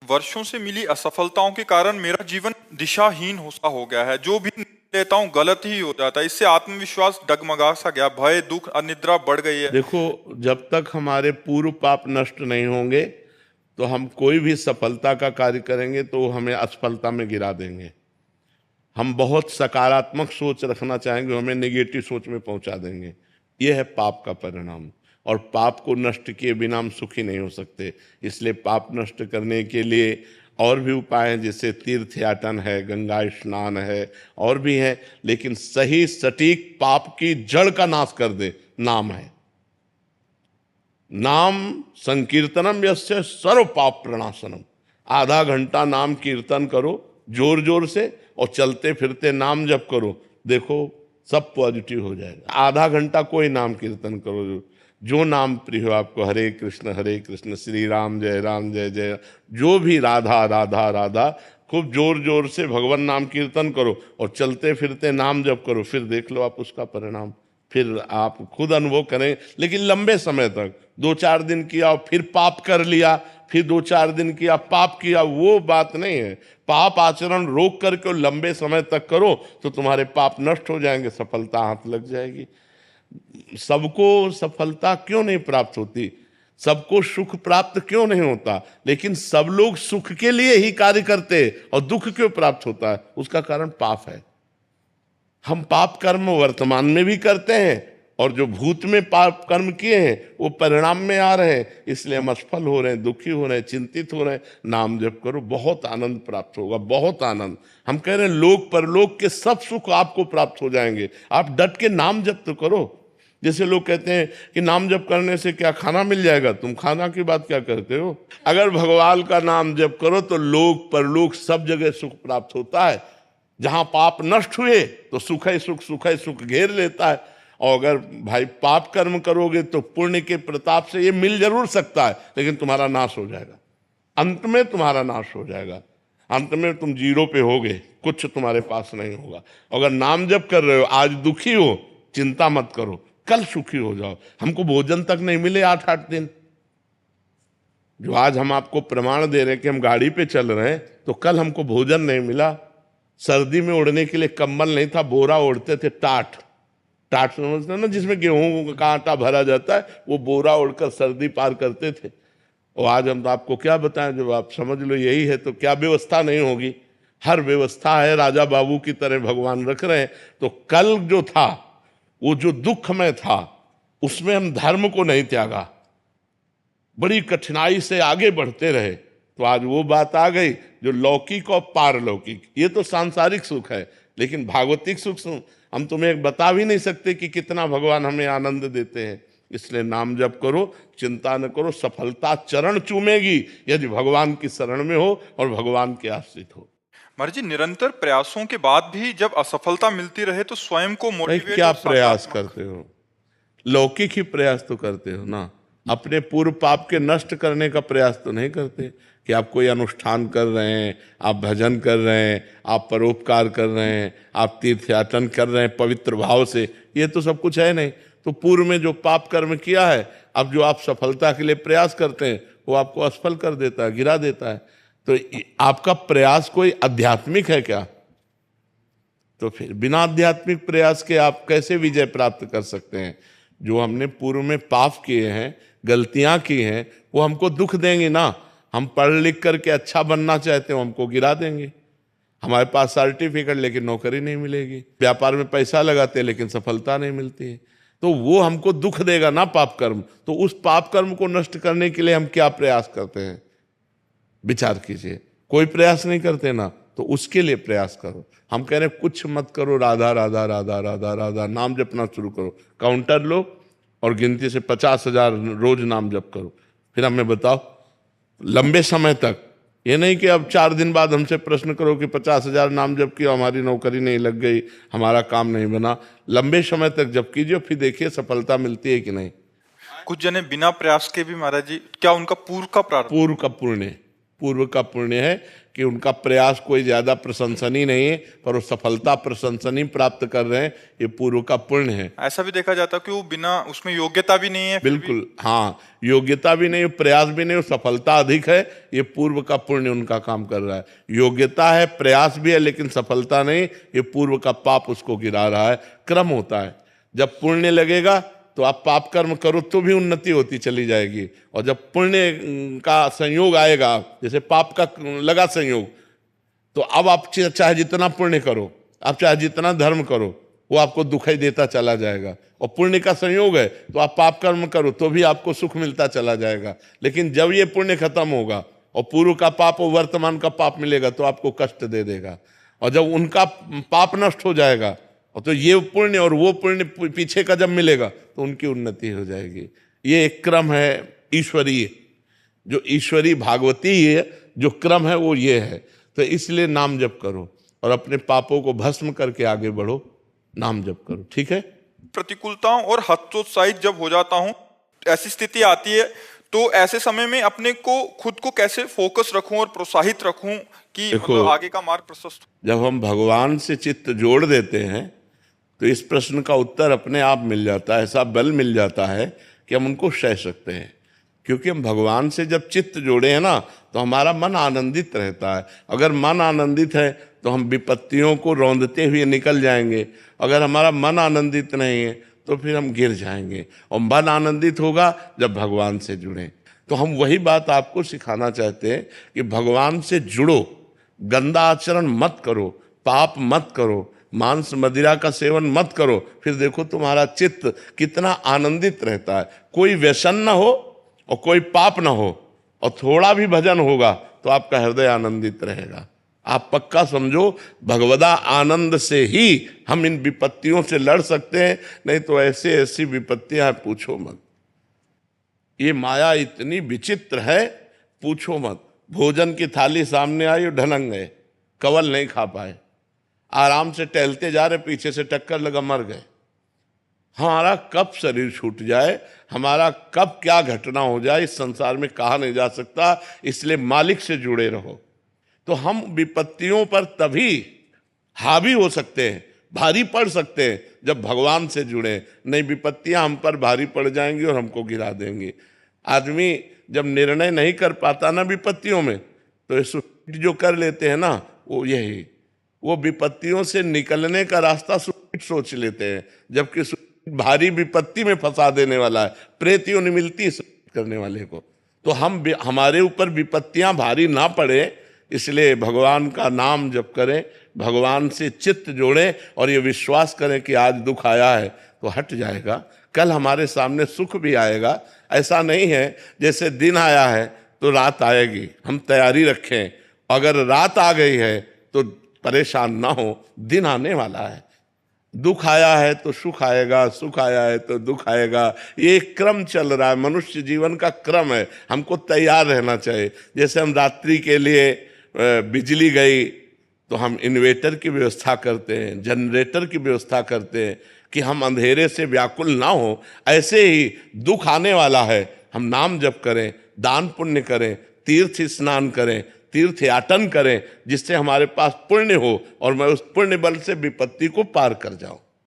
वर्षों से मिली असफलताओं के कारण मेरा जीवन दिशाहीन हो गया है। जो भी लेता हूँ गलत ही हो जाता है। इससे आत्मविश्वास डगमगा सा गया, भय, दुख, अनिद्रा बढ़ गई है। देखो, जब तक हमारे पूर्व पाप नष्ट नहीं होंगे तो हम कोई भी सफलता का कार्य करेंगे तो हमें असफलता में गिरा देंगे। हम बहुत सकारात्मक सोच रखना चाहेंगे, हमें नेगेटिव सोच में पहुंचा देंगे। यह है पाप का परिणाम। और पाप को नष्ट किए बिना हम सुखी नहीं हो सकते। इसलिए पाप नष्ट करने के लिए और भी उपाय हैं, जैसे तीर्थ याटन है, गंगा स्नान है, और भी है। लेकिन सही सटीक पाप की जड़ का नाश कर दे नाम है। नाम संकीर्तनम यस्य सर्व पाप प्रणाशनम। आधा घंटा नाम कीर्तन करो जोर जोर से, और चलते फिरते नाम जप करो, देखो सब पॉजिटिव हो जाएगा। आधा घंटा कोई नाम कीर्तन करो, जो नाम प्रिय हो आपको, हरे कृष्ण श्री राम जय जय, जो भी राधा राधा राधा, खूब जोर जोर से भगवान नाम कीर्तन करो और चलते फिरते नाम जप करो। फिर देख लो आप उसका परिणाम, फिर आप खुद अनुभव करें। लेकिन लंबे समय तक 2-4 दिन किया और फिर पाप कर लिया, फिर 2-4 दिन किया पाप किया, वो बात नहीं है। पाप आचरण रोक करके लंबे समय तक करो तो तुम्हारे पाप नष्ट हो जाएंगे, सफलता हाथ लग जाएगी। सबको सफलता क्यों नहीं प्राप्त होती, सबको सुख प्राप्त क्यों नहीं होता, लेकिन सब लोग सुख के लिए ही कार्य करते और दुख क्यों प्राप्त होता है? उसका कारण पाप है। हम पाप कर्म वर्तमान में भी करते हैं, और जो भूत में पाप कर्म किए हैं वो परिणाम में आ रहे हैं। इसलिए हम असफल हो रहे हैं, दुखी हो रहे हैं, चिंतित हो रहे हैं। नाम जप करो, बहुत आनंद प्राप्त होगा, बहुत आनंद। हम कह रहे हैं लोक परलोक के सब सुख आपको प्राप्त हो जाएंगे। आप डट के नाम जप तो करो। जैसे लोग कहते हैं कि नाम जप करने से क्या खाना मिल जाएगा, तुम खाना की बात क्या करते हो? अगर भगवान का नाम जप करो तो लोक परलोक सब जगह सुख प्राप्त होता है। जहां पाप नष्ट हुए तो सुख ही सुख घेर लेता है। और अगर भाई पाप कर्म करोगे तो पुण्य के प्रताप से ये मिल जरूर सकता है, लेकिन तुम्हारा नाश हो जाएगा। अंत में तुम्हारा नाश हो जाएगा, अंत में तुम जीरो पे होगे, कुछ तुम्हारे पास नहीं होगा। अगर नाम जप कर रहे हो, आज दुखी हो, चिंता मत करो, कल सुखी हो जाओ। हमको भोजन तक नहीं मिले 8-8 दिन, जो आज हम आपको प्रमाण दे रहे हैं कि हम गाड़ी पे चल रहे हैं, तो कल हमको भोजन नहीं मिला। सर्दी में ओढ़ने के लिए कंबल नहीं था, बोरा ओढ़ते थे, टाट टाट समझते हैं ना, जिसमें गेहूं का आटा भरा जाता है, वो बोरा ओढ़कर सर्दी पार करते थे। और आज हम तो आपको क्या बताएं, जब आप समझ लो यही है तो क्या व्यवस्था नहीं होगी? हर व्यवस्था है, राजा बाबू की तरह भगवान रख रहे हैं। तो कल जो था वो जो दुख में था, उसमें हम धर्म को नहीं त्यागा, बड़ी कठिनाई से आगे बढ़ते रहे, तो आज वो बात आ गई जो लौकिक और पारलौकिक। ये तो सांसारिक सुख है, लेकिन भागवतिक सुख हम तुम्हें बता भी नहीं सकते कि कितना भगवान हमें आनंद देते हैं। इसलिए नाम जप करो, चिंता न करो, सफलता चरण चूमेगी यदि भगवान की शरण में हो और भगवान के आश्रित हो। महाराज जी, निरंतर प्रयासों के बाद भी जब असफलता मिलती रहे तो स्वयं को भाई मोटिवेट क्या और प्रयास सकारात्मक। करते हो? लौकिक ही प्रयास तो करते हो ना, अपने पूर्व पाप के नष्ट करने का प्रयास तो नहीं करते। कि आप कोई अनुष्ठान कर रहे हैं, आप भजन कर रहे हैं, आप परोपकार कर रहे हैं, आप तीर्थयाटन कर रहे हैं पवित्र भाव से, ये तो सब कुछ है नहीं। तो पूर्व में जो पाप कर्म किया है, अब जो आप सफलता के लिए प्रयास करते हैं वो आपको असफल कर देता है, गिरा देता है। तो आपका प्रयास कोई आध्यात्मिक है क्या? तो फिर बिना आध्यात्मिक प्रयास के आप कैसे विजय प्राप्त कर सकते हैं? जो हमने पूर्व में पाप किए हैं, गलतियां की हैं, वो हमको दुख देंगे ना। हम पढ़ लिख करके अच्छा बनना चाहते हो, हमको गिरा देंगे। हमारे पास सर्टिफिकेट लेकिन नौकरी नहीं मिलेगी, व्यापार में पैसा लगाते हैं लेकिन सफलता नहीं मिलती है, तो वो हमको दुख देगा ना पाप कर्म। तो उस पाप कर्म को नष्ट करने के लिए हम क्या प्रयास करते हैं, विचार कीजिए। कोई प्रयास नहीं करते ना, तो उसके लिए प्रयास करो। हम कह रहे हैं कुछ मत करो, राधा राधा राधा राधा राधा नाम जपना शुरू करो। काउंटर लो और गिनती से 50,000 रोज नाम जप करो। फिर हमें बताओ लंबे समय तक, ये नहीं कि अब 4 दिन बाद हमसे प्रश्न करो कि 50,000 नाम जप किया, हमारी नौकरी नहीं लग गई, हमारा काम नहीं बना। लंबे समय तक जप कीजिए, फिर देखिए सफलता मिलती है कि नहीं। कुछ जने बिना प्रयास के भी महाराज जी, क्या उनका पूर्व का प्रारंभ? पूर्व का पुण्य, पूर्व का पुण्य है कि उनका प्रयास कोई ज्यादा प्रशंसनीय नहीं है, पर वो सफलता प्रशंसनीय प्राप्त कर रहे हैं, ये पूर्व का पुण्य है। ऐसा भी देखा जाता है कि वो बिना उसमें योग्यता भी नहीं है फिर भी। बिल्कुल, हाँ, योग्यता भी नहीं, प्रयास भी नहीं, सफलता अधिक है, ये पूर्व का पुण्य उनका काम कर रहा है। योग्यता है, प्रयास भी है, लेकिन सफलता नहीं, ये पूर्व का पाप उसको गिरा रहा है। क्रम होता है, जब पुण्य लगेगा तो आप पाप कर्म करो तो भी उन्नति होती चली जाएगी, और जब पुण्य का संयोग आएगा, जैसे पाप का लगा संयोग, तो अब आप चाहे जितना पुण्य करो, आप चाहे जितना धर्म करो, वो आपको दुखाई देता चला जाएगा। और पुण्य का संयोग है तो आप पाप कर्म करो तो भी आपको सुख मिलता चला जाएगा। लेकिन जब ये पुण्य खत्म होगा और पूर्व का पाप और वर्तमान का पाप मिलेगा तो आपको कष्ट दे देगा। और जब उनका पाप नष्ट हो जाएगा और तो ये पुण्य और वो पुण्य पीछे का जब मिलेगा तो उनकी उन्नति हो जाएगी। ये एक क्रम है ईश्वरीय, जो ईश्वरीय भागवती है जो क्रम है वो ये है। तो इसलिए नाम जप करो और अपने पापों को भस्म करके आगे बढ़ो, नाम जप करो, ठीक है। प्रतिकूलताओं और हतोत्साहित जब हो जाता हूँ, ऐसी स्थिति आती है, तो ऐसे समय में अपने को खुद को कैसे फोकस रखूं और प्रोत्साहित रखूं कि मतलब आगे का मार्ग प्रशस्त हो। जब हम भगवान से चित्त जोड़ देते हैं तो इस प्रश्न का उत्तर अपने आप मिल जाता है, ऐसा बल मिल जाता है कि हम उनको सह सकते हैं। क्योंकि हम भगवान से जब चित्त जोड़े हैं ना तो हमारा मन आनंदित रहता है। अगर मन आनंदित है तो हम विपत्तियों को रौंदते हुए निकल जाएंगे, अगर हमारा मन आनंदित नहीं है तो फिर हम गिर जाएंगे। और मन आनंदित होगा जब भगवान से जुड़ें। तो हम वही बात आपको सिखाना चाहते हैं कि भगवान से जुड़ो, गंदा आचरण मत करो, पाप मत करो, मांस मदिरा का सेवन मत करो, फिर देखो तुम्हारा चित्त कितना आनंदित रहता है। कोई व्यसन ना हो और कोई पाप ना हो और थोड़ा भी भजन होगा तो आपका हृदय आनंदित रहेगा। आप पक्का समझो, भगवदा आनंद से ही हम इन विपत्तियों से लड़ सकते हैं, नहीं तो ऐसे ऐसी विपत्तियां पूछो मत। ये माया इतनी विचित्र है, पूछो मत। भोजन की थाली सामने आई और ढलंग गए, कवल नहीं खा पाए, आराम से टहलते जा रहे, पीछे से टक्कर लगा, मर गए। हमारा कब शरीर छूट जाए, हमारा कब क्या घटना हो जाए, इस संसार में कहा नहीं जा सकता। इसलिए मालिक से जुड़े रहो। तो हम विपत्तियों पर तभी हावी हो सकते हैं, भारी पड़ सकते हैं, जब भगवान से जुड़े। नहीं, विपत्तियां हम पर भारी पड़ जाएंगी और हमको गिरा देंगी। आदमी जब निर्णय नहीं कर पाता ना विपत्तियों में, तो सुसाइड जो कर लेते हैं ना, वो यही, वो विपत्तियों से निकलने का रास्ता सुसाइड सोच लेते हैं, जबकि भारी विपत्ति में फंसा देने वाला है। प्रेत योनि मिलती है करने वाले को। तो हमारे ऊपर विपत्तियां भारी ना पड़े, इसलिए भगवान का नाम जप करें, भगवान से चित्त जोड़ें और ये विश्वास करें कि आज दुख आया है तो हट जाएगा, कल हमारे सामने सुख भी आएगा। ऐसा नहीं है जैसे दिन आया है तो रात आएगी, हम तैयारी रखें। अगर रात आ गई है तो परेशान ना हो, दिन आने वाला है। दुख आया है तो सुख आएगा, सुख आया है तो दुख आएगा। ये क्रम चल रहा है, मनुष्य जीवन का क्रम है। हमको तैयार रहना चाहिए। जैसे हम रात्रि के लिए बिजली गई तो हम इन्वेटर की व्यवस्था करते हैं, जनरेटर की व्यवस्था करते हैं कि हम अंधेरे से व्याकुल ना हो। ऐसे ही दुख आने वाला है, हम नाम जप करें, दान पुण्य करें, तीर्थ स्नान करें, तीर्थ याटन करें, जिससे हमारे पास पुण्य हो और मैं उस पुण्य बल से विपत्ति को पार कर जाऊं।